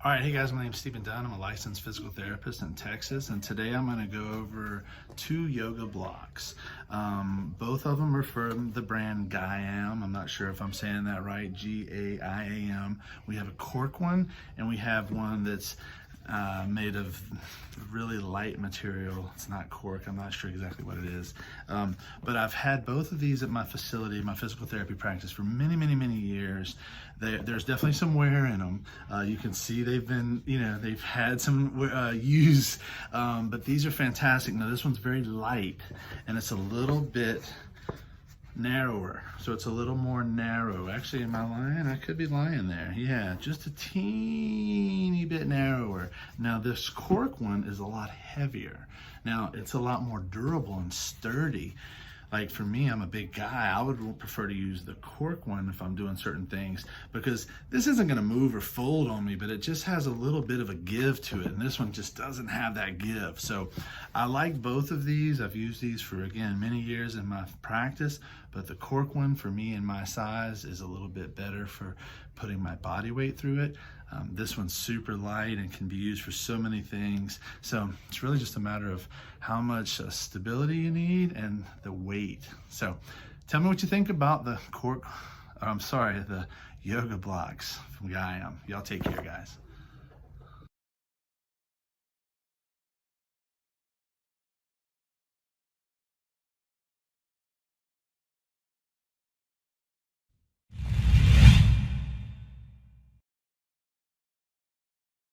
All right, hey guys, my name's Stephen Dunn. I'm a licensed physical therapist in Texas, and today I'm going to go over 2 yoga blocks. Both of them are from the brand Gaiam. I'm not sure if I'm saying that right, G-A-I-A-M. We have a cork one, and we have one that's made of really light material. It's not cork, I'm not sure exactly what it is. But I've had both of these at my facility, my physical therapy practice, for many years. There's definitely some wear in them. You can see they've been, they've had some use, but these are fantastic. Now this one's very light, and it's a little bit narrower, so it's a little more narrow. Actually, am I lying? I could be lying there. Yeah, just a teeny bit narrower. Now this cork one is a lot heavier. Now it's a lot more durable and sturdy. Like for me, I'm a big guy. I would prefer to use the cork one if I'm doing certain things, because this isn't going to move or fold on me, but it just has a little bit of a give to it, and this one just doesn't have that give. So I like both of these. I've used these for, again, many years in my practice, but the cork one for me and my size is a little bit better for putting my body weight through it. This one's super light and can be used for so many things. So it's really just a matter of how much stability you need and the weight. So tell me what you think about the the yoga blocks from Gaiam. Y'all take care, guys.